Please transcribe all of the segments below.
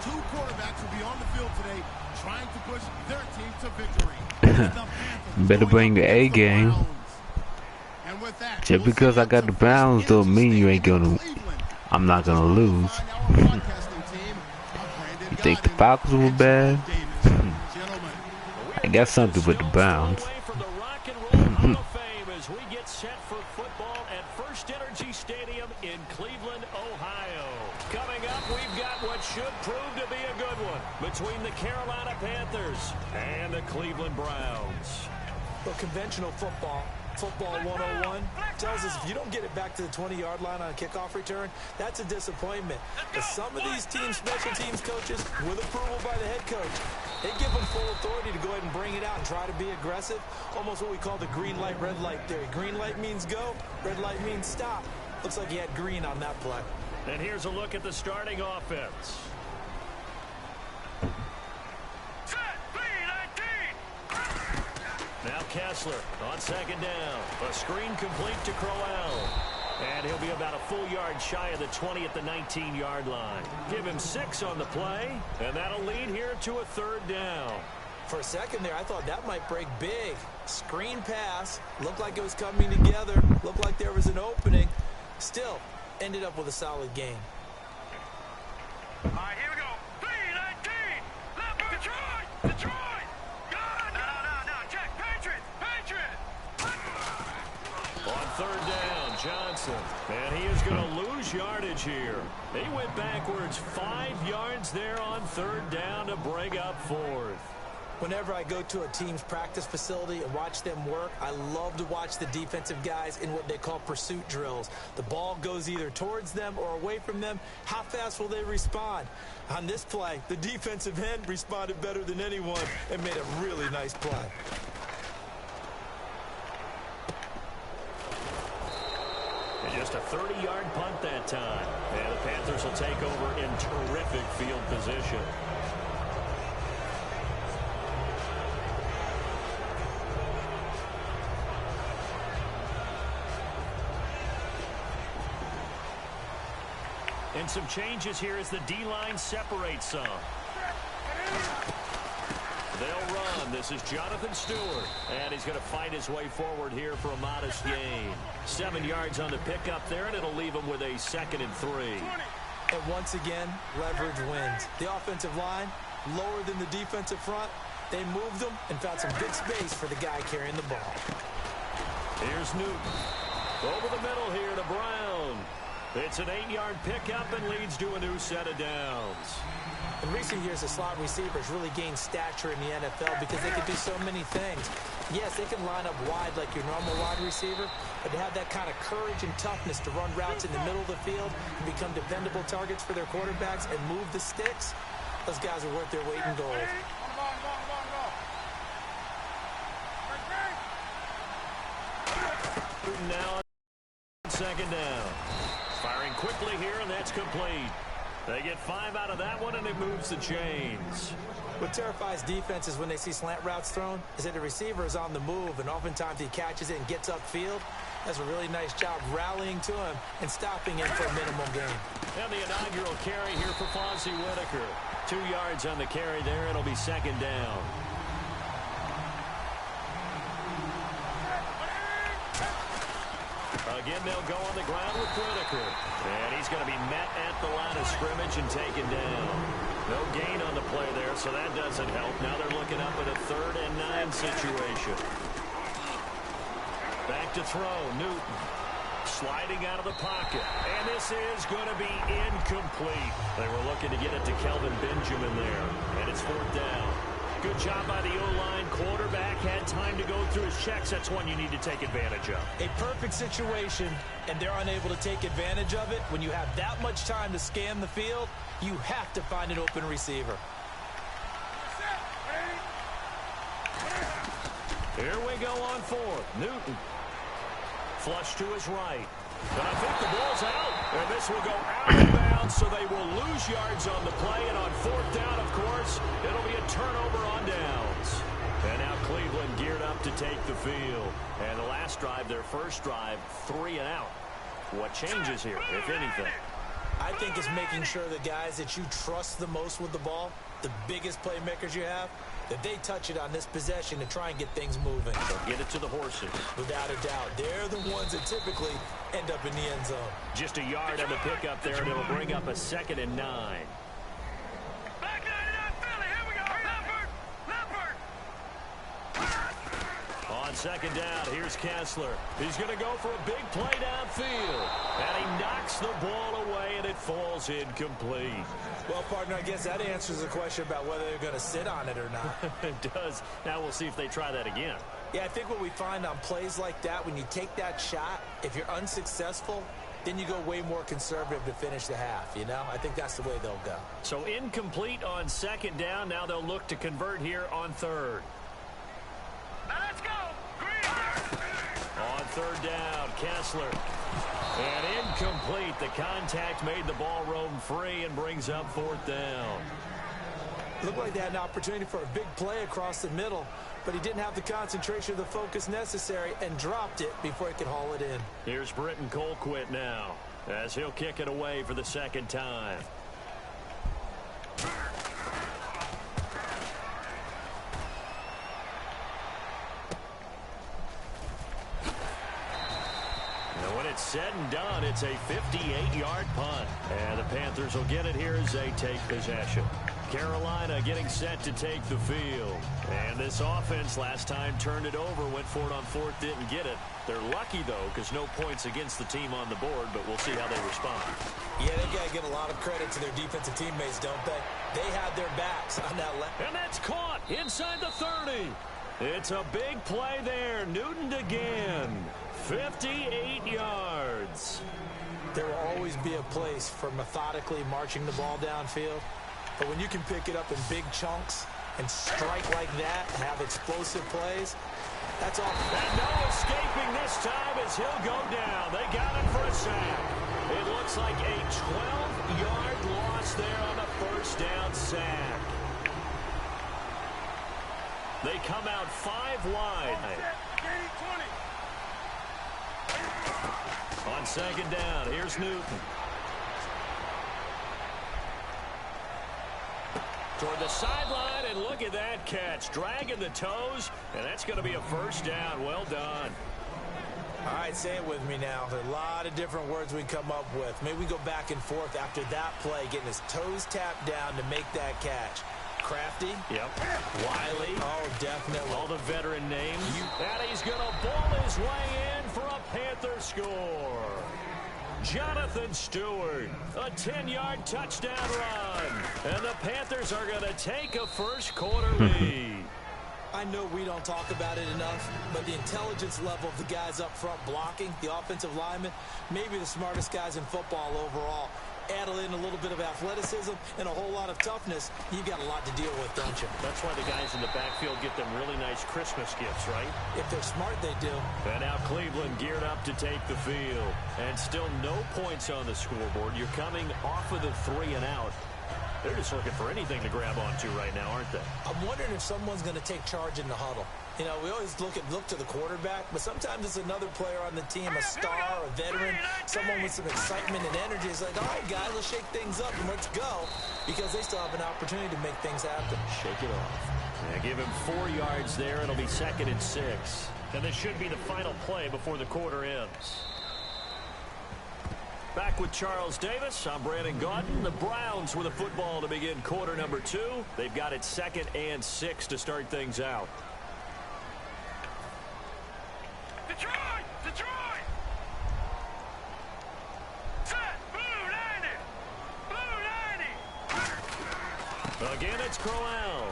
Two quarterbacks will be on the field today trying to push their team to victory. Better bring the A game. Just because I got the Browns don't mean you ain't gonna. I'm not gonna lose. You think the Falcons were bad? I got something with the Browns. As we get set for football at First Energy Stadium in Cleveland, Ohio. Coming up, we've got what should prove to be a good one between the Carolina Panthers and the Cleveland Browns. Well, conventional football 101 tells us if you don't get it back to the 20-yard line on a kickoff return, that's a disappointment. But some of these teams, special teams coaches, with approval by the head coach, they give them full authority to go ahead and bring it out and try to be aggressive. Almost what we call the green light, red light theory. Green light means go, red light means stop. Looks like he had green on that play. And here's a look at the starting offense. Now Kessler on second down. A screen complete to Crowell. And he'll be about a full yard shy of the 20 at the 19-yard line. Give him 6 on the play, and that'll lead here to a third down. For a second there, I thought that might break big. Screen pass. Looked like it was coming together. Looked like there was an opening. Still, ended up with a solid game. All right, here we go. 3-19. Left for Detroit. Detroit. On third down, Johnson. And he is going to lose yardage here. He went backwards 5 yards there on third down to bring up fourth. Whenever I go to a team's practice facility and watch them work, I love to watch the defensive guys in what they call pursuit drills. The ball goes either towards them or away from them. How fast will they respond? On this play, the defensive end responded better than anyone and made a really nice play. And just a 30-yard punt that time. And the Panthers will take over in terrific field position. And some changes here as the D-line separates some. They'll run. This is Jonathan Stewart. And he's going to fight his way forward here for a modest gain. 7 yards on the pickup there, and it'll leave him with a 2nd and 3. And once again, leverage wins. The offensive line, lower than the defensive front. They moved them and found some good space for the guy carrying the ball. Here's Newton. Over the middle here to Brown. It's an 8-yard pickup and leads to a new set of downs. In recent years, the slot receivers really gained stature in the NFL because they can do so many things. Yes, they can line up wide like your normal wide receiver, but to have that kind of courage and toughness to run routes in the middle of the field and become dependable targets for their quarterbacks and move the sticks, those guys are worth their weight in gold. Now on second down. Firing quickly here, and that's complete. They get 5 out of that one, and it moves the chains. What terrifies defenses when they see slant routes thrown is that the receiver is on the move, and oftentimes he catches it and gets upfield. Does a really nice job rallying to him and stopping him for a minimal gain. And the inaugural carry here for Fonzie Whitaker. 2 yards on the carry there. It'll be second down. Again, they'll go on the ground with Whitaker. And he's going to be met at the line of scrimmage and taken down. No gain on the play there, so that doesn't help. Now they're looking up at a 3rd and 9 situation. Back to throw, Newton. Sliding out of the pocket. And this is going to be incomplete. They were looking to get it to Kelvin Benjamin there. And it's 4th down. Good job by the O-line. Quarterback had time to go through his checks. That's one you need to take advantage of. A perfect situation, and they're unable to take advantage of it. When you have that much time to scan the field, you have to find an open receiver. Here we go on 4th. Newton. Flush to his right. But I think the ball's out. And this will go out of bounds, so they will lose yards on the play. And on 4th down, of course, it'll be a turnover on downs. And now Cleveland geared up to take the field. And the last drive, their first drive, 3 and out. What changes here, if anything? I I think it's making sure the guys that you trust the most with the ball, the biggest playmakers you have, that they touch it on this possession to try and get things moving. So get it to the horses. Without a doubt. They're the ones that typically end up in the end zone. Just a yard on the pickup there, and it'll bring up a 2nd and 9. Back 99 Philly. Here we go. Leopard. On 2nd down, here's Kessler. He's going to go for a big play downfield. And he knocks the ball away, and it falls incomplete. Well, partner, I guess that answers the question about whether they're going to sit on it or not. It does. Now we'll see if they try that again. Yeah, I think what we find on plays like that, when you take that shot, if you're unsuccessful, then you go way more conservative to finish the half, you know? I think that's the way they'll go. So incomplete on 2nd down. Now they'll look to convert here on 3rd. Now let's go. Green. On 3rd down, Kessler. And incomplete. The contact made the ball roam free and brings up 4th down. Looked like they had an opportunity for a big play across the middle, but he didn't have the concentration or the focus necessary and dropped it before he could haul it in. Here's Britton Colquitt now, as he'll kick it away for the 2nd time. Said and done, it's a 58-yard punt. And the Panthers will get it here as they take possession. Carolina getting set to take the field. And this offense last time turned it over, went for it on 4th, didn't get it. They're lucky, though, because no points against the team on the board, but we'll see how they respond. Yeah, they got to give a lot of credit to their defensive teammates, don't they? They had their backs on that left. And that's caught inside the 30. It's a big play there. Newton again. 58 yards. There will always be a place for methodically marching the ball downfield. But when you can pick it up in big chunks and strike like that, have explosive plays, that's all. And no escaping this time as he'll go down. They got him for a sack. It looks like a 12-yard loss there on the 1st down sack. They come out 5 wide. On 2nd down, here's Newton. Toward the sideline, and look at that catch. Dragging the toes, and that's going to be a 1st down. Well done. All right, say it with me now. There are a lot of different words we come up with. Maybe we go back and forth after that play, getting his toes tapped down to make that catch. Crafty. Yep. Wiley. Oh, definitely. All the veteran names. And he's going to ball his way in for a Panther score. Jonathan Stewart, a 10-yard touchdown run. And the Panthers are going to take a 1st quarter lead. I know we don't talk about it enough, but the intelligence level of the guys up front blocking, the offensive linemen, maybe the smartest guys in football overall. Add in a little bit of athleticism and a whole lot of toughness, you've got a lot to deal with, don't you? That's why the guys in the backfield get them really nice Christmas gifts, right? If they're smart, they do. And now Cleveland geared up to take the field. And still no points on the scoreboard. You're coming off of the 3 and out. They're just looking for anything to grab onto right now, aren't they? I'm wondering if someone's going to take charge in the huddle. You know, we always look to the quarterback, but sometimes it's another player on the team, a star, a veteran, someone with some excitement and energy. It's like, all right, guys, let's shake things up and let's go, because they still have an opportunity to make things happen. Shake it off. Yeah, give him 4 yards there. It'll be 2nd and 6. And this should be the final play before the quarter ends. Back with Charles Davis. I'm Brandon Gaudin. The Browns with a football to begin quarter number 2. They've got it 2nd and 6 to start things out. Detroit! Detroit! Set! Blue 90! Blue 90! Again, it's Crowell.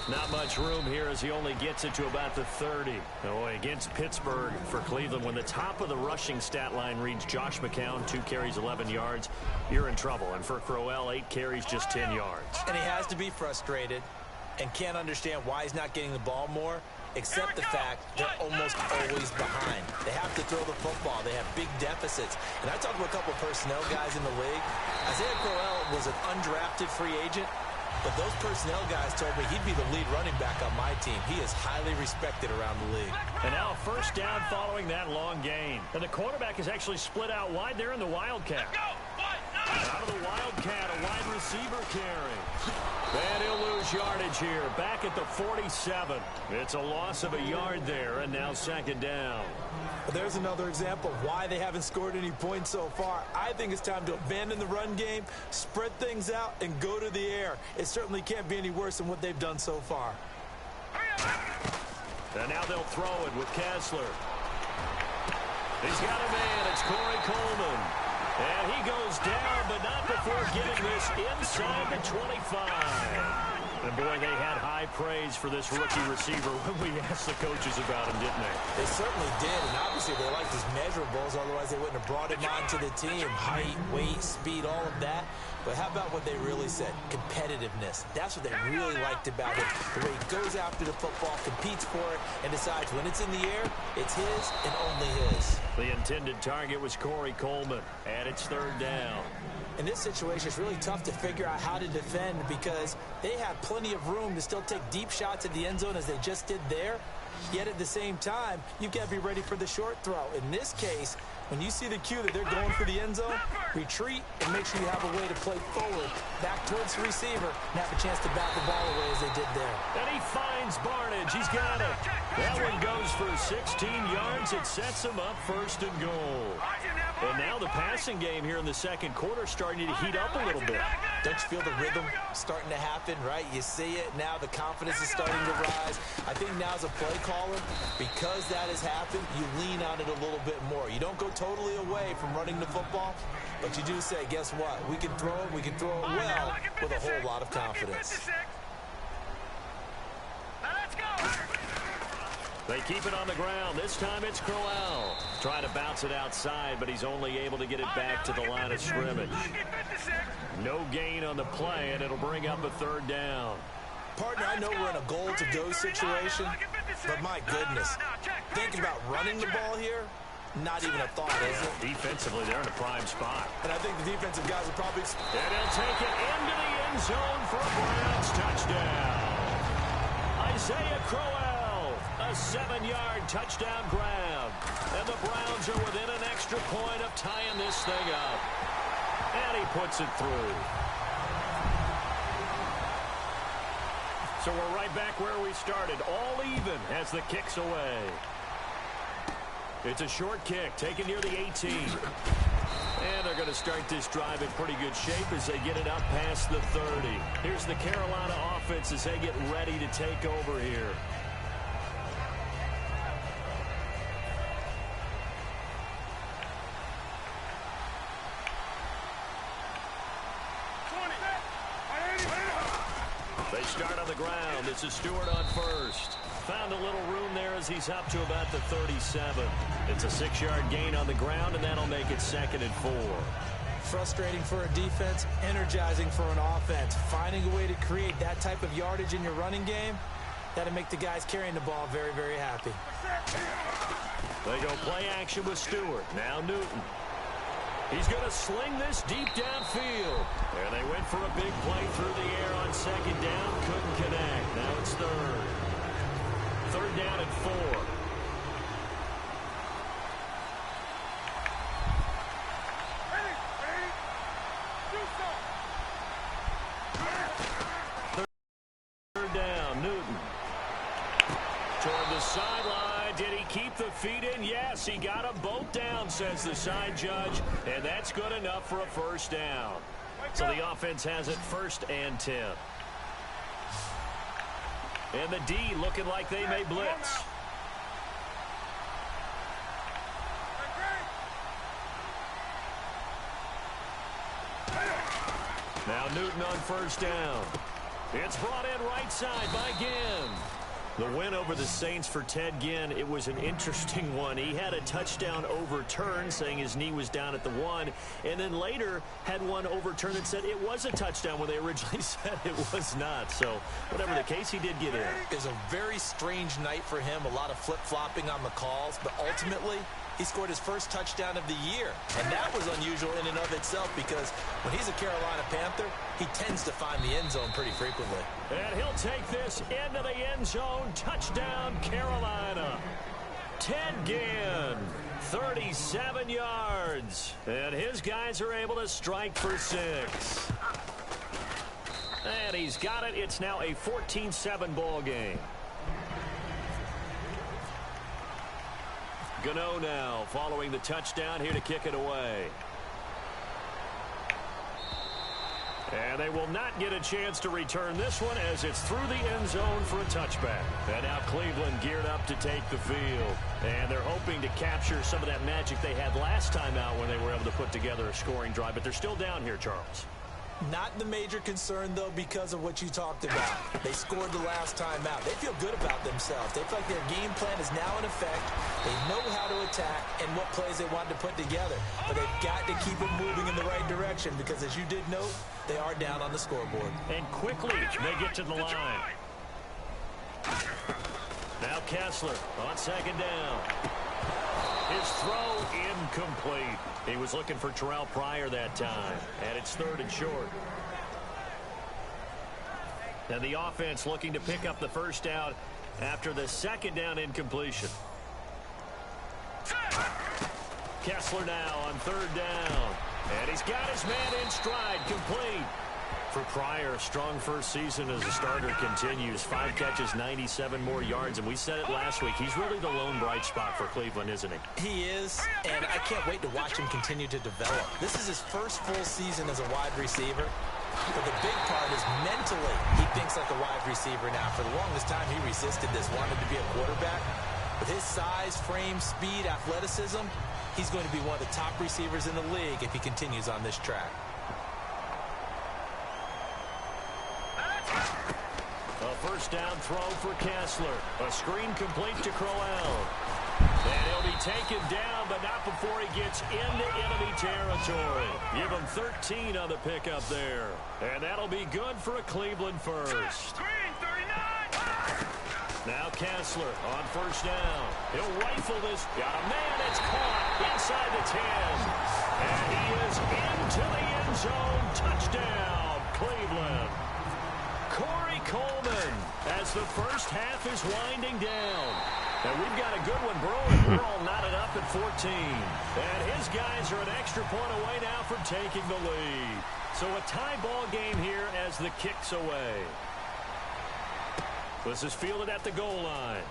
Not much room here as he only gets it to about the 30. Oh, against Pittsburgh for Cleveland, when the top of the rushing stat line reads Josh McCown, 2 carries, 11 yards, you're in trouble. And for Crowell, 8 carries, just 10 yards. And he has to be frustrated and can't understand why he's not getting the ball more, except the fact they're almost always behind. They have to throw the football. They have big deficits. And I talked to a couple of personnel guys in the league. Isaiah Crowell was an undrafted free agent, but those personnel guys told me he'd be the lead running back on my team. He is highly respected around the league. And now a 1st down following that long gain. And the quarterback is actually split out wide there in the Wildcat. Go! What? No! Out of the wildcat. Wildcat, a wide receiver carry. And he'll lose yardage here, back at the 47. It's a loss of a yard there, and now second down. There's another example of why they haven't scored any points so far. I think it's time to abandon the run game, spread things out, and go to the air. It certainly can't be any worse than what they've done so far. And now they'll throw it with Kessler. He's got a man. It's Corey Coleman. And he goes down, but not before getting this inside the 25. And, boy, they had high praise for this rookie receiver when we asked the coaches about him, didn't they? They certainly did, and obviously they liked his measurables, otherwise they wouldn't have brought him onto the team. Height, weight, speed, all of that. But how about what they really said? Competitiveness. That's what they really liked about him. The way he goes after the football, competes for it, and decides when it's in the air, it's his and only his. The intended target was Corey Coleman, and it's third down. In this situation, it's really tough to figure out how to defend because they have plenty of room to still take deep shots at the end zone as they just did there. Yet at the same time, you've got to be ready for the short throw. In this case, when you see the cue that they're going for the end zone, retreat and make sure you have a way to play forward, back towards the receiver, and have a chance to bat the ball away as they did there. And he finds Barnage. He's got it. That one goes for 16 yards. It sets him up first and goal. And now the passing game here in the second quarter starting to heat up a little bit. Don't you feel the rhythm starting to happen, right? You see it now. The confidence is starting to rise. I think now as a play caller, because that has happened, you lean on it a little bit more. You don't go totally away from running the football, but you do say, guess what? We can throw it. We can throw it well with a whole lot of confidence. They keep it on the ground. This time it's Crowell. Trying to bounce it outside, but he's only able to get it back to the line of scrimmage. No gain on the play, and it'll bring up a third down. Partner, I know we're in a goal-to-go situation, but my goodness, think about running the ball here. Not even a thought, is it? Defensively, they're in a prime spot. And I think the defensive guys will probably... And he'll take it into the end zone for a Browns touchdown. Isaiah Crowell, a 7-yard touchdown grab. And the Browns are within an extra point of tying this thing up. And he puts it through. So we're right back where we started, all even as the kick's away. It's a short kick taken near the 18. And they're going to start this drive in pretty good shape as they get it up past the 30. Here's the Carolina offense as they get ready to take over here. They start on the ground. This is Stewart on first. Found a little room there as he's up to about the 37. It's a 6-yard gain on the ground, and that'll make it 2nd and 4. Frustrating for a defense, energizing for an offense. Finding a way to create that type of yardage in your running game, that'll make the guys carrying the ball very, very happy. They go play action with Stewart. Now Newton. He's going to sling this deep downfield. And they went for a big play through the air on second down. Couldn't connect. Now it's third. Third down and 4. Third down, Newton. Toward the sideline. Did he keep the feet in? Yes, he got them both down, says the side judge. And that's good enough for a first down. So the offense has it 1st and 10. And the D looking like they may blitz. Now Newton on first down. It's brought in right side by Ginn. The win over the Saints for Ted Ginn, it was an interesting one. He had a touchdown overturned, saying his knee was down at the 1, and then later had one overturned and said it was a touchdown when they originally said it was not. So whatever the case, he did get in. It was a very strange night for him, a lot of flip-flopping on the calls, but ultimately he scored his first touchdown of the year. And that was unusual in and of itself because when he's a Carolina Panther, he tends to find the end zone pretty frequently. And he'll take this into the end zone. Touchdown, Carolina. Ted Ginn, 37 yards. And his guys are able to strike for 6. And he's got it. It's now a 14-7 ball game. Gano now following the touchdown here to kick it away. And they will not get a chance to return this one as it's through the end zone for a touchback. And now Cleveland geared up to take the field. And they're hoping to capture some of that magic they had last time out when they were able to put together a scoring drive. But they're still down here, Charles. Not the major concern, though, because of what you talked about. They scored the last time out. They feel good about themselves. They feel like their game plan is now in effect. They know how to attack and what plays they want to put together. But they've got to keep it moving in the right direction because, as you did note, they are down on the scoreboard. And quickly, they get to the line. Now Kessler on second down. His throw incomplete. He was looking for Terrell Pryor that time. And it's 3rd and short. And the offense looking to pick up the first down after the second down incompletion. Kessler now on 3rd down. And he's got his man in stride, complete. For Pryor, strong first season as a starter continues. 5 catches, 97 more yards. And we said it last week. He's really the lone bright spot for Cleveland, isn't he? He is, and I can't wait to watch him continue to develop. This is his first full season as a wide receiver. But the big part is mentally, he thinks like a wide receiver now. For the longest time, he resisted this, wanted to be a quarterback. With his size, frame, speed, athleticism, he's going to be one of the top receivers in the league if he continues on this track. A first down throw for Kessler. A screen complete to Crowell. And he'll be taken down, but not before he gets into enemy territory. Give him 13 on the pickup there. And that'll be good for a Cleveland first. Now Kessler on first down. He'll rifle this. Got a man that's caught inside the 10. And he is into the end zone. Touchdown, Cleveland. Corey Coleman as the first half is winding down. And we've got a good one brewing. We're all knotted up at 14. And his guys are an extra point away now from taking the lead. So a tie ball game here as the kick's away. This is fielded at the goal line.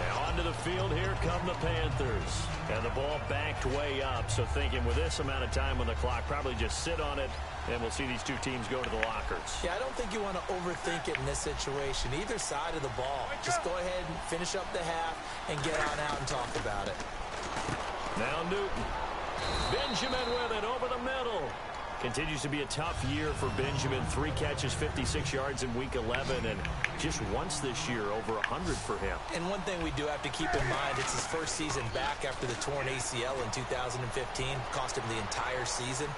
And onto the field here come the Panthers. And the ball backed way up. So thinking with this amount of time on the clock, probably just sit on it, and we'll see these two teams go to the lockers. Yeah, I don't think you want to overthink it in this situation. Either side of the ball. Just go ahead and finish up the half and get on out and talk about it. Now Newton. Benjamin with it over the middle. Continues to be a tough year for Benjamin. 3 catches, 56 yards in week 11, and just once this year, over 100 for him. And one thing we do have to keep in mind, it's his first season back after the torn ACL in 2015. Cost him the entire season.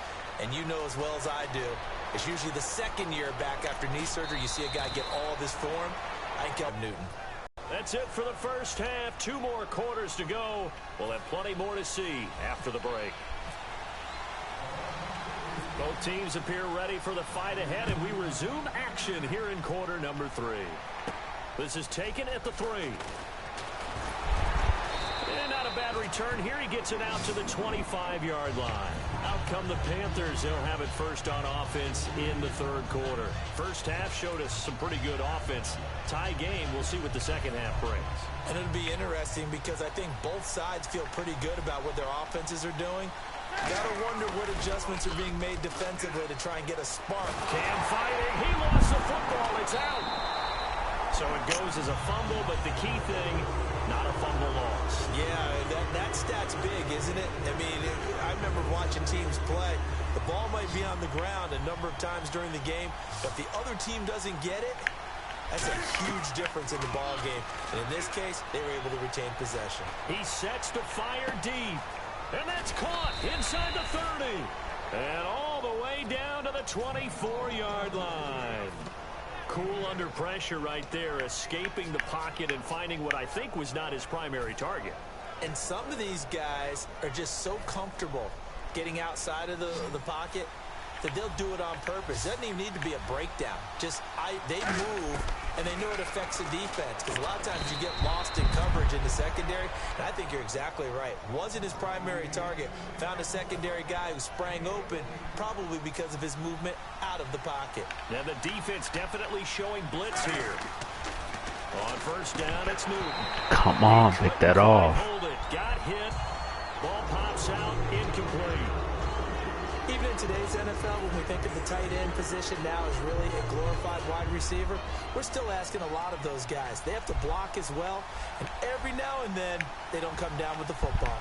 And you know as well as I do, it's usually the second year back after knee surgery. You see a guy get all of his form. I think Newton. That's it for the first half. 2 more quarters to go. We'll have plenty more to see after the break. Both teams appear ready for the fight ahead, and we resume action here in quarter number 3. This is taken at the 3. And not a bad return here. He gets it out to the 25-yard line. Out come the Panthers. They'll have it first on offense in the 3rd quarter. First half showed us some pretty good offense. Tie game. We'll see what the second half brings. And it'll be interesting because I think both sides feel pretty good about what their offenses are doing. Gotta wonder what adjustments are being made defensively to try and get a spark. Cam fighting. He lost the football. It's out. So it goes as a fumble, but the key thing, not a fumble loss. Yeah, that stat's big, isn't it? I mean, I remember watching teams play. The ball might be on the ground a number of times during the game, but the other team doesn't get it. That's a huge difference in the ball game. And in this case, they were able to retain possession. He sets to fire deep. And that's caught inside the 30. And all the way down to the 24-yard line. Cool under pressure right there, escaping the pocket and finding what I think was not his primary target. And some of these guys are just so comfortable getting outside of the pocket. that they'll do it on purpose. It doesn't even need to be a breakdown. Just they move, and they know it affects the defense, because a lot of times you get lost in coverage in the secondary, and I think you're exactly right. Wasn't his primary target. Found a secondary guy who sprang open, probably because of his movement out of the pocket. And the defense definitely showing blitz here. On first down, it's Newton. Come on, pick that off. Hold it. Got hit. Ball pops out. Incomplete. Even in today's NFL, when we think of the tight end position now as really a glorified wide receiver, we're still asking a lot of those guys. They have to block as well, and every now and then, they don't come down with the football.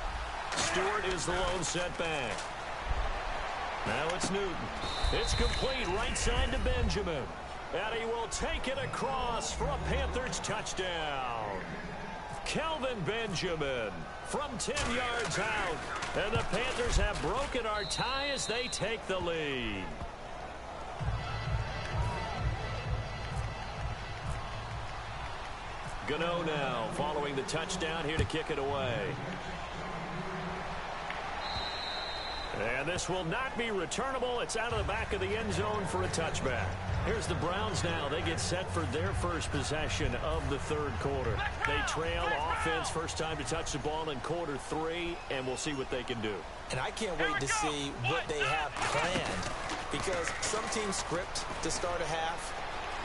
Stewart is the lone setback. Now it's Newton. It's complete right side to Benjamin. And he will take it across for a Panthers touchdown. Kelvin Benjamin from 10 yards out. And the Panthers have broken our tie as they take the lead. Gano now following the touchdown here to kick it away. And this will not be returnable. It's out of the back of the end zone for a touchback. Here's the Browns now. They get set for their first possession of the third quarter. They trail offense, first time to touch the ball in quarter 3, and we'll see what they can do. And I can't wait to see what they have planned, because some teams script to start a half.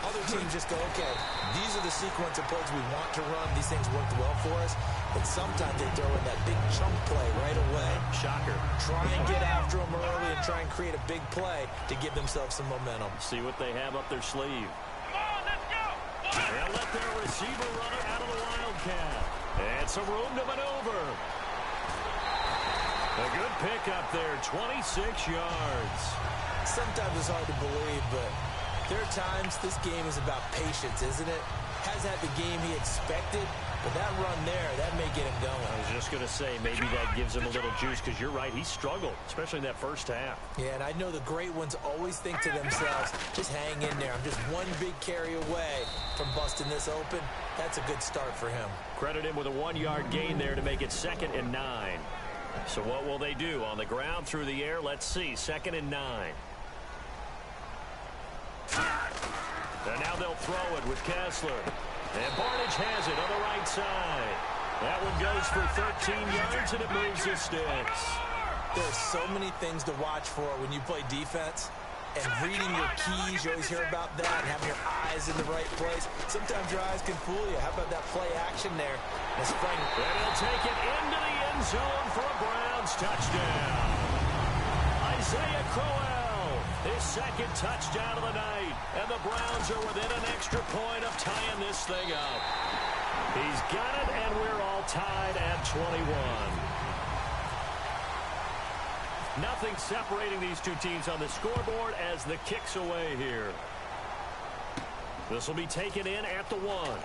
Other teams just go, okay, these are the sequence of plays we want to run. These things worked well for us. But sometimes they throw in that big chunk play right away. Shocker. Try and get after them early and try and create a big play to give themselves some momentum. See what they have up their sleeve. Come on, let's go. They'll let their receiver run it out of the Wildcat. And some room to maneuver. A good pick up there, 26 yards. Sometimes it's hard to believe, but there are times this game is about patience, isn't it? Hasn't had the game he expected, but that run there, that may get him going. I was just going to say, maybe that gives him a little juice, because you're right, he struggled, especially in that first half. Yeah, and I know the great ones always think to themselves, just hang in there. I'm just one big carry away from busting this open. That's a good start for him. Credit him with a 1-yard gain there to make it 2nd and 9. So what will they do? On the ground, through the air? Let's see. 2nd and 9. And now they'll throw it with Kessler. And Barnage has it on the right side. That one goes for 13 yards, and it moves the sticks. There's so many things to watch for when you play defense. And reading your keys, you always hear about that, and having your eyes in the right place. Sometimes your eyes can fool you. How about that play action there? And he'll take it into the end zone for a Browns touchdown. Isaiah Crowell, his 2nd touchdown of the night. And the Browns are within an extra point of tying this thing up. He's got it, and we're all tied at 21. Nothing separating these two teams on the scoreboard as the kick's away here. This will be taken in at the 1.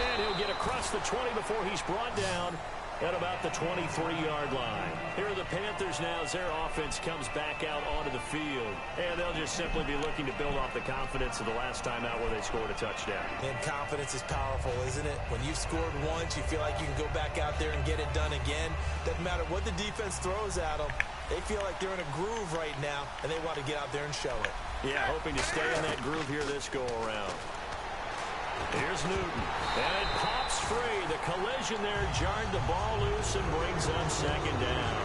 And he'll get across the 20 before he's brought down at about the 23-yard line. Here are the Panthers now as their offense comes back out onto the field. And they'll just simply be looking to build off the confidence of the last time out where they scored a touchdown. And confidence is powerful, isn't it? When you've scored once, you feel like you can go back out there and get it done again. Doesn't matter what the defense throws at them. They feel like they're in a groove right now, and they want to get out there and show it. Yeah, hoping to stay in that groove here this go-around. Here's Newton, and it pops free. The collision there jarred the ball loose and brings up 2nd down.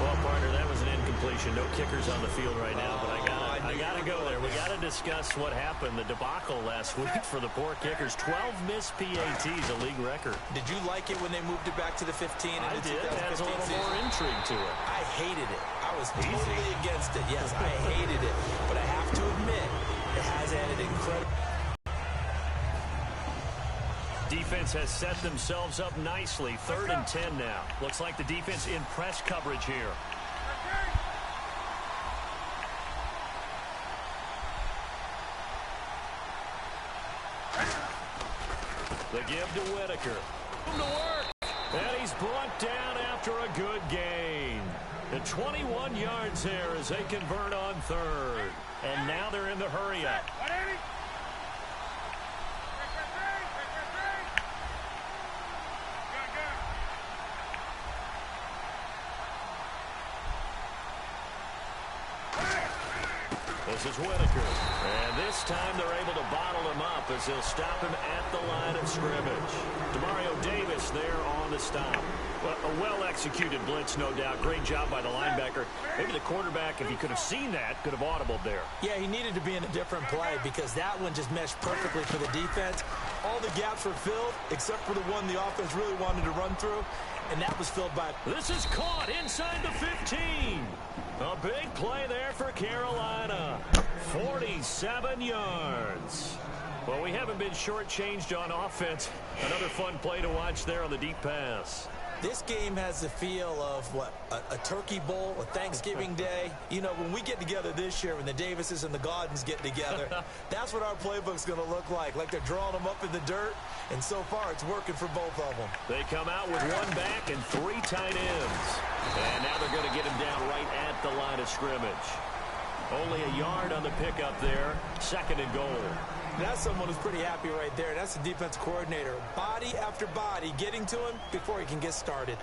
Well, partner, that was an incompletion. No kickers on the field right now, but I gotta go there. We gotta discuss what happened, the debacle last week for the poor kickers. 12 missed PATs, a league record. Did you like it when they moved it back to the 15? I did. It adds a little more intrigue to it. I hated it. I was totally against it. Yes, I hated it. But I have to admit, it has added incredible. Defense has set themselves up nicely. 3rd and 10 now. Looks like the defense in press coverage here. The give to Whitaker. To work. And he's brought down after a good gain. The 21 yards there as they convert on 3rd. And now they're in the hurry-up. This is Whitaker. And this time they're able to bottle him up as they'll stop him at the line of scrimmage. Demario Davis there on the stop. Well, a well-executed blitz, no doubt. Great job by the linebacker. Maybe the quarterback, if he could have seen that, could have audibled there. Yeah, he needed to be in a different play because that one just meshed perfectly for the defense. All the gaps were filled except for the one the offense really wanted to run through, and that was filled by... This is caught inside the 15. A big play there for Carolina. 47 yards. Well, we haven't been shortchanged on offense. Another fun play to watch there on the deep pass. This game has the feel of, what, a turkey bowl, a Thanksgiving day. You know, when we get together this year, when the Davises and the Gaudens get together, that's what our playbook's going to look like they're drawing them up in the dirt, and so far it's working for both of them. They come out with one back and 3 tight ends. And now they're going to get him down right at the line of scrimmage. Only a yard on the pickup there, 2nd and goal. That's someone who's pretty happy right there. That's the defense coordinator. Body after body getting to him before he can get started.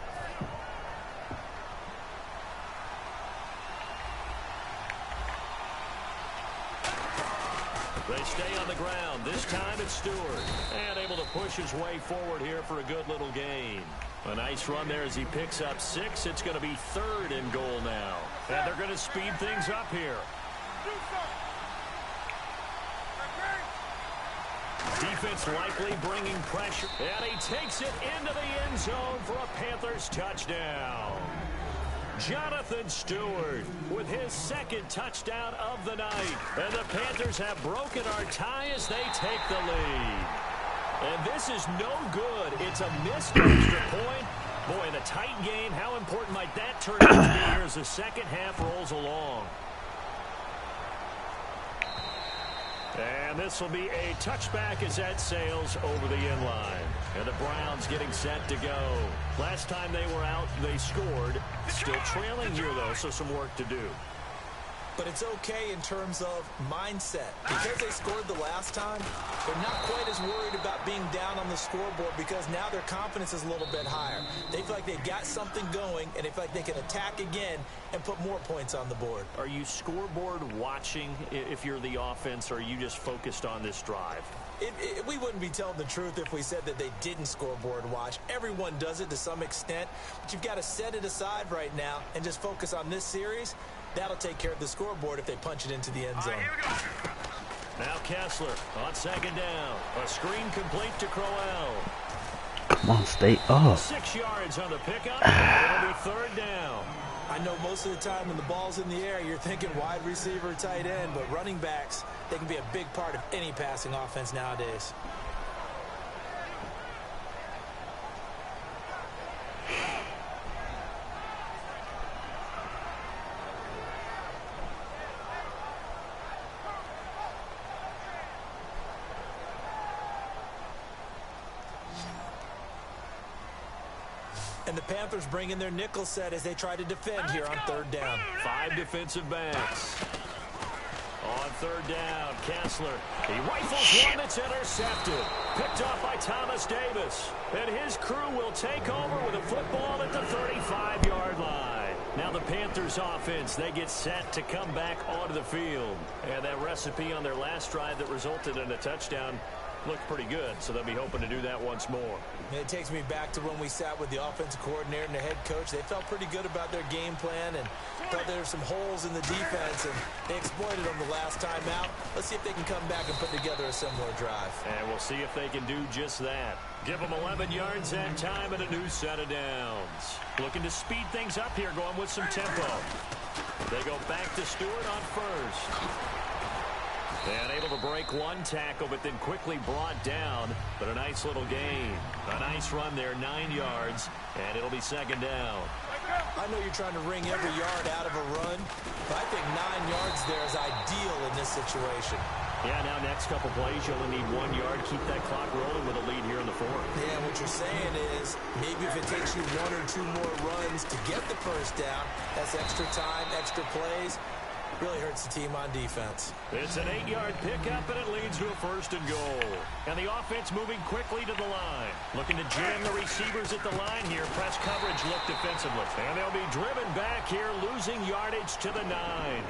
They stay on the ground. This time it's Stewart. And able to push his way forward here for a good little gain. A nice run there as he picks up 6. It's going to be 3rd and goal now. And they're going to speed things up here. Defense likely bringing pressure. And he takes it into the end zone for a Panthers touchdown. Jonathan Stewart with his 2nd touchdown of the night. And the Panthers have broken our tie as they take the lead. And this is no good. It's a missed extra point. Boy, in a tight game, how important might that turn out to be here as the second half rolls along. And this will be a touchback as that sails over the end line. And the Browns getting set to go. Last time they were out, they scored. Still trailing here, though, so some work to do. But it's okay in terms of mindset. Because they scored the last time, they're not quite as worried about being down on the scoreboard because now their confidence is a little bit higher. They feel like they've got something going, and they feel like they can attack again and put more points on the board. Are you scoreboard watching if you're the offense, or are you just focused on this drive? We wouldn't be telling the truth if we said that they didn't scoreboard watch. Everyone does it to some extent, but you've got to set it aside right now and just focus on this series. That'll take care of the scoreboard if they punch it into the end zone. Now Kessler on 2nd down. A screen complete to Crowell. Come on, stay up. 6 yards on the pickup. It'll be 3rd down. I know most of the time when the ball's in the air, you're thinking wide receiver, tight end, but running backs, they can be a big part of any passing offense nowadays. And the Panthers bring in their nickel set as they try to defend here on 3rd down. 5 defensive backs. On 3rd down, Kessler. He rifles one that's intercepted. Picked off by Thomas Davis. And his crew will take over with a football at the 35-yard line. Now the Panthers offense, they get set to come back onto the field. And that recipe on their last drive that resulted in a touchdown looked pretty good, so they'll be hoping to do that once more. It takes me back to when we sat with the offensive coordinator and the head coach. They felt pretty good about their game plan and thought there were some holes in the defense, and they exploited them the last time out. Let's see if they can come back and put together a similar drive. And we'll see if they can do just that. Give them 11 yards that time and a new set of downs. Looking to speed things up here, going with some tempo. They go back to Stewart on 1st. And able to break one tackle, but then quickly brought down. But a nice little gain. A nice run there, 9 yards, and it'll be 2nd down. I know you're trying to wring every yard out of a run, but I think 9 yards there is ideal in this situation. Yeah, now next couple plays, you only need 1 yard. Keep that clock rolling with a lead here in the 4th. Yeah, what you're saying is maybe if it takes you 1 or 2 more runs to get the 1st down, that's extra time, extra plays. Really hurts the team on defense. It's an 8-yard pickup, and it leads to a 1st and goal. And the offense moving quickly to the line. Looking to jam the receivers at the line here. Press coverage look defensively. And they'll be driven back here, losing yardage to the 9.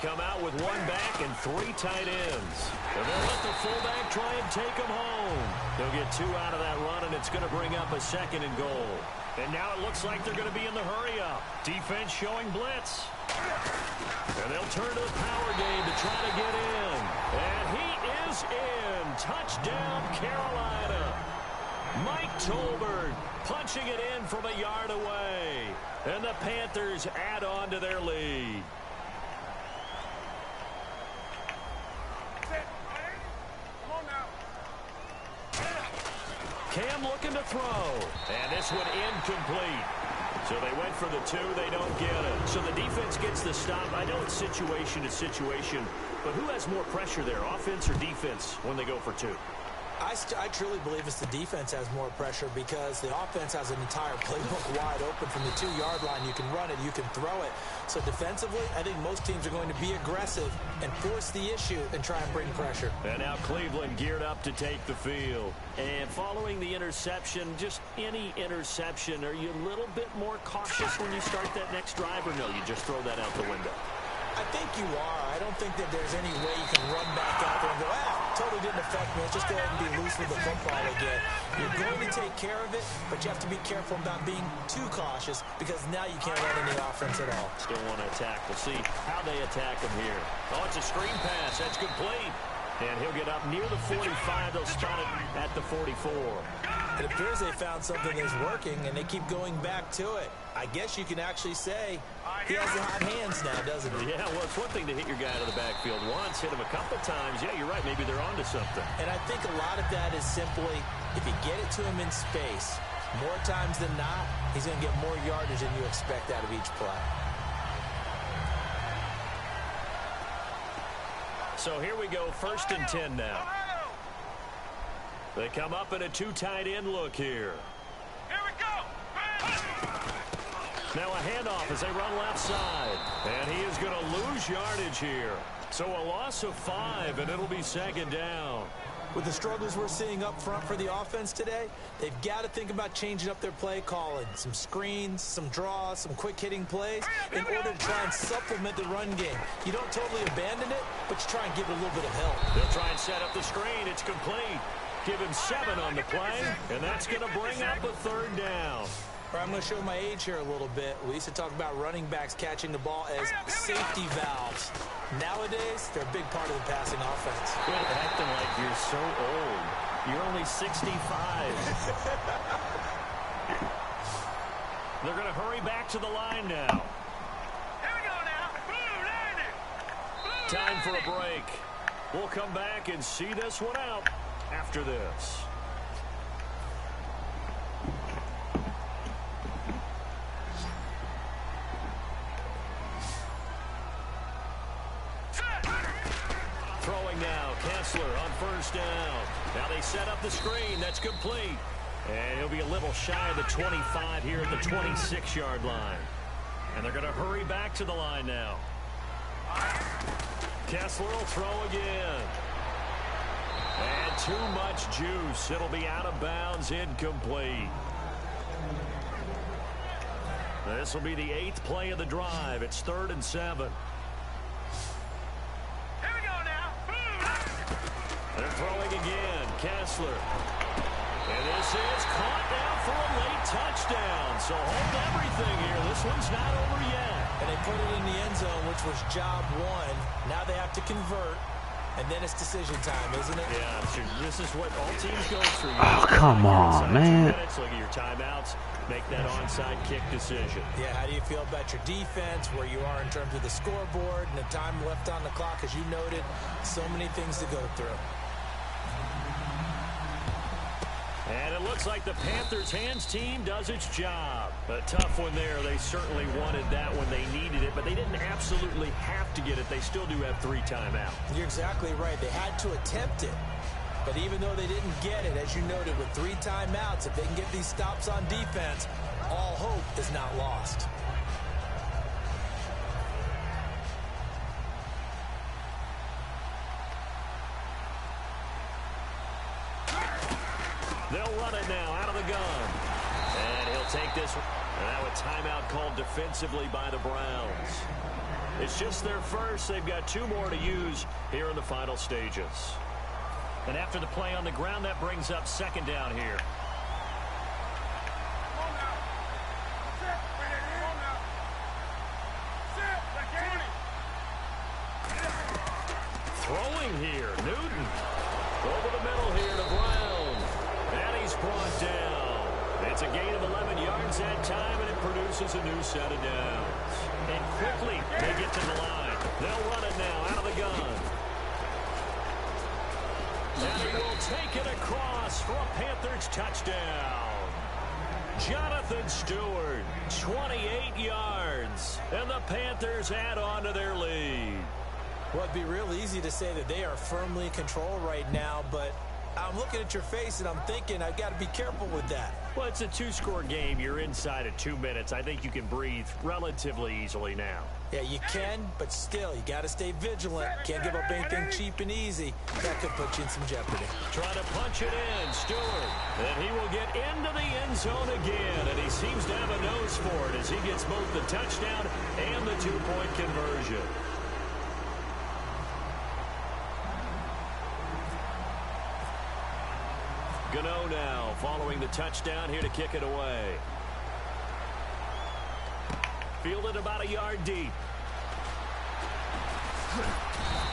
come out with one back and 3 tight ends. And they'll let the fullback try and take him home. They'll get 2 out of that run, and it's going to bring up a 2nd and goal. And now it looks like they're going to be in the hurry-up. Defense showing blitz. And they'll turn to the power game to try to get in. And he is in. Touchdown, Carolina. Mike Tolbert punching it in from a yard away. And the Panthers add on to their lead. Cam looking to throw. And this one incomplete. So they went for the 2. They don't get it. So the defense gets the stop. I know it's situation to situation, but who has more pressure there, offense or defense, when they go for 2? I truly believe it's the defense has more pressure because the offense has an entire playbook wide open from the 2-yard line. You can run it, you can throw it. So defensively, I think most teams are going to be aggressive and force the issue and try and bring pressure. And now Cleveland geared up to take the field. And following the interception, just any interception, are you a little bit more cautious when you start that next drive, or no, you just throw that out the window? I think you are. I don't think that there's any way you can run back out there and go, totally didn't affect me. Let's just go ahead and be loose with the football again. You're going to take care of it, but you have to be careful about being too cautious because now you can't run any offense at all. Still want to attack. We'll see how they attack him here. Oh, it's a screen pass. That's complete. And he'll get up near the 45. They'll spot it at the 44. It appears they found something that's working, and they keep going back to it. I guess you can actually say he has the hot hands now, doesn't he? Yeah, well, it's one thing to hit your guy out of the backfield once, hit him a couple times. Yeah, you're right. Maybe they're onto something. And I think a lot of that is simply if you get it to him in space, more times than not, he's going to get more yardage than you expect out of each play. So here we go, 1st and 10 now. They come up in a 2 tight end look here. Here we go. Now a handoff as they run left side. And he is going to lose yardage here. So a loss of 5, and it'll be 2nd down. With the struggles we're seeing up front for the offense today, they've got to think about changing up their play calling. Some screens, some draws, some quick-hitting plays in order to try and supplement the run game. You don't totally abandon it, but you try and give it a little bit of help. They'll try and set up the screen. It's complete. Give him 7 on the play, and that's going to bring up a 3rd down. I'm going to show my age here a little bit. We used to talk about running backs catching the ball as safety valves. Nowadays, they're a big part of the passing offense. Quit acting like you're so old. You're only 65. They're going to hurry back to the line now. Here we go now. Blue landed. Time for a break. We'll come back and see this one out after this. Throwing now, Kessler on 1st down. Now they set up the screen. That's complete. And he'll be a little shy of the 25 here at the 26-yard line. And they're going to hurry back to the line now. Kessler will throw again. And too much juice. It'll be out of bounds, incomplete. This will be the 8th play of the drive. It's 3rd and 7. Here we go now. They're throwing again. Kessler. And this is caught down for a late touchdown. So hold everything here. This one's not over yet. And they put it in the end zone, which was job 1. Now they have to convert. And then it's decision time, isn't it? Yeah, this is what all teams go through. Oh, come on, man. Look at your timeouts. Make that onside kick decision. Yeah, how do you feel about your defense, where you are in terms of the scoreboard, and the time left on the clock, as you noted? So many things to go through. And it looks like the Panthers' hands team does its job. A tough one there. They certainly wanted that when they needed it, but they didn't absolutely have to get it. They still do have 3 timeouts. You're exactly right. They had to attempt it. But even though they didn't get it, as you noted, with 3 timeouts, if they can get these stops on defense, all hope is not lost. They'll run it now out of the gun. And he'll take this one. And now a timeout called defensively by the Browns. It's just their first. They've got 2 more to use here in the final stages. And after the play on the ground, that brings up 2nd down here. Throwing here, Newton. Over the middle here to Brown. And he's brought down. It's a gain of 11 yards that time, and it produces a new set of downs. And quickly, they get to the line. They'll run it now out of the gun. And he will take it across for a Panthers touchdown. Jonathan Stewart, 28 yards. And the Panthers add on to their lead. Well, it'd be real easy to say that they are firmly in control right now, but I'm looking at your face and I'm thinking I've got to be careful with that. Well, it's a 2-score game. You're inside of 2 minutes. I think you can breathe relatively easily now. Yeah, you can, but still, you got to stay vigilant. Can't give up anything cheap and easy. That could put you in some jeopardy. Trying to punch it in, Stewart. And he will get into the end zone again, and he seems to have a nose for it as he gets both the touchdown and the 2-point conversion. Gano now following the touchdown here to kick it away. Fielded about a yard deep.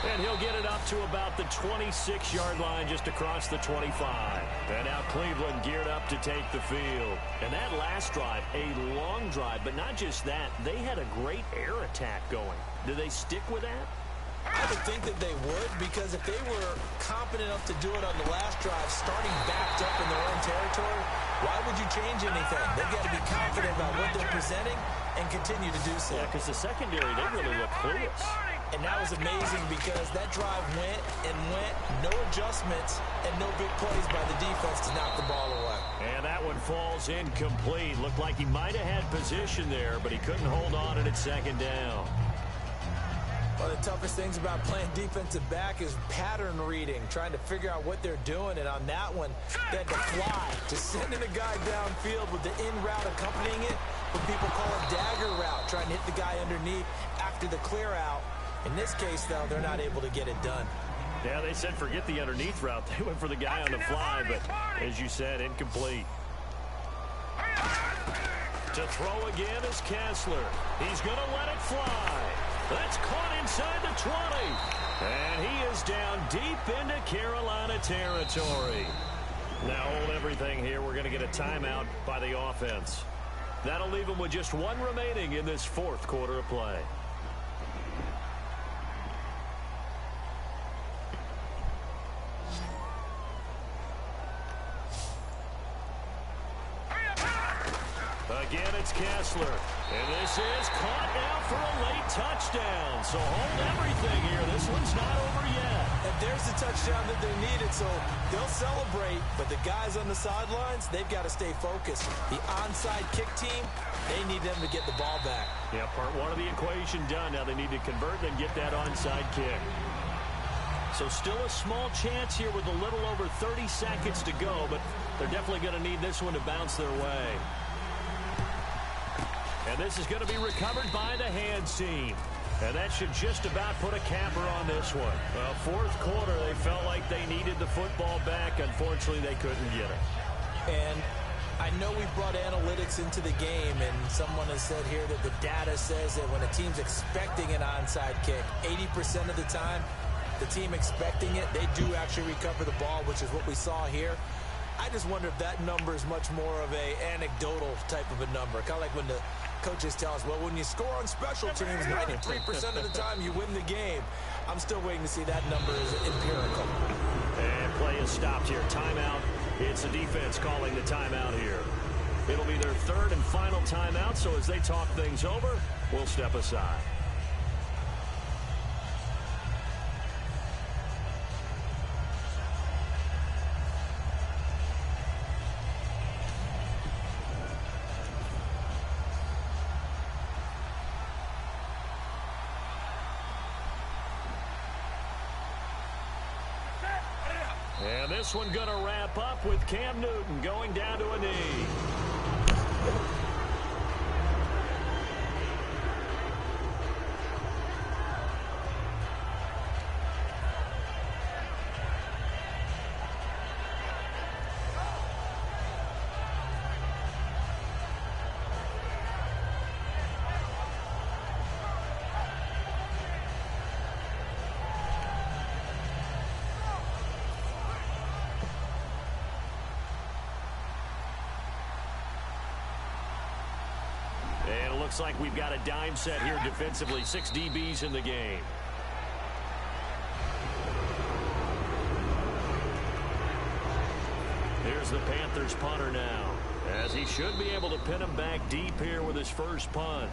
And he'll get it up to about the 26-yard line just across the 25. And now Cleveland geared up to take the field. And that last drive, a long drive, but not just that, they had a great air attack going. Do they stick with that? I would think that they would, because if they were competent enough to do it on the last drive, starting backed up in their own territory, why would you change anything? They've got to be confident about what they're presenting and continue to do so. Yeah, because the secondary, they really look clueless. And that was amazing because that drive went and went, no adjustments, and no big plays by the defense to knock the ball away. And that one falls incomplete. Looked like he might have had position there, but he couldn't hold on at 2nd down. One of the toughest things about playing defensive back is pattern reading, trying to figure out what they're doing. And on that one, they had to fly, just sending a guy downfield with the in route accompanying it, what people call a dagger route, trying to hit the guy underneath after the clear out. In this case, though, they're not able to get it done. Yeah, they said forget the underneath route. They went for the guy on the fly, but as you said, incomplete. To throw again is Kessler. He's going to let it fly. That's caught inside the 20. And he is down deep into Carolina territory. Now hold everything here. We're going to get a timeout by the offense. That'll leave them with just 1 remaining in this 4th quarter of play. Again, it's Kessler. And this is caught now for a late touchdown. So hold everything here. This one's not over yet. And there's the touchdown that they needed, so they'll celebrate. But the guys on the sidelines, they've got to stay focused. The onside kick team, they need them to get the ball back. Yeah, part 1 of the equation done. Now they need to convert and get that onside kick. So still a small chance here with a little over 30 seconds to go, but they're definitely going to need this one to bounce their way. And this is going to be recovered by the hands team. And that should just about put a capper on this one. Well, 4th quarter, they felt like they needed the football back. Unfortunately, they couldn't get it. And I know we brought analytics into the game, and someone has said here that the data says that when a team's expecting an onside kick, 80% of the time, the team expecting it, they do actually recover the ball, which is what we saw here. I just wonder if that number is much more of a anecdotal type of a number. Kind of like when the coaches tell us, well, when you score on special teams, 93% of the time you win the game. I'm still waiting to see that number is empirical. And play is stopped here. Timeout. It's the defense calling the timeout here. It'll be their 3rd and final timeout, so as they talk things over, we'll step aside. And this one going to wrap up with Cam Newton going down to a knee. Looks like we've got a dime set here defensively. 6 DBs in the game. Here's the Panthers punter now, as he should be able to pin him back deep here with his first punt.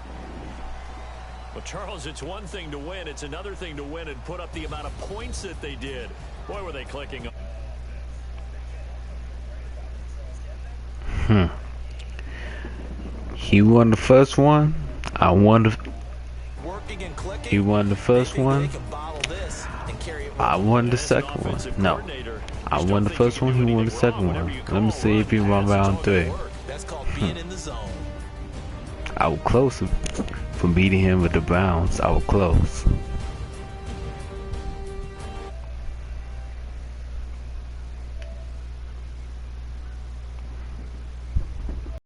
But, Charles, it's one thing to win. It's another thing to win and put up the amount of points that they did. Boy, were they clicking. He won the first one. I won the. Working and clicking. He won the first one. They can bottle this and carry it. I won the second one. No. I won the first one. He won the second one. Let me see if he won round 3. That's called being in the zone. I was close for beating him with the Browns. I was close.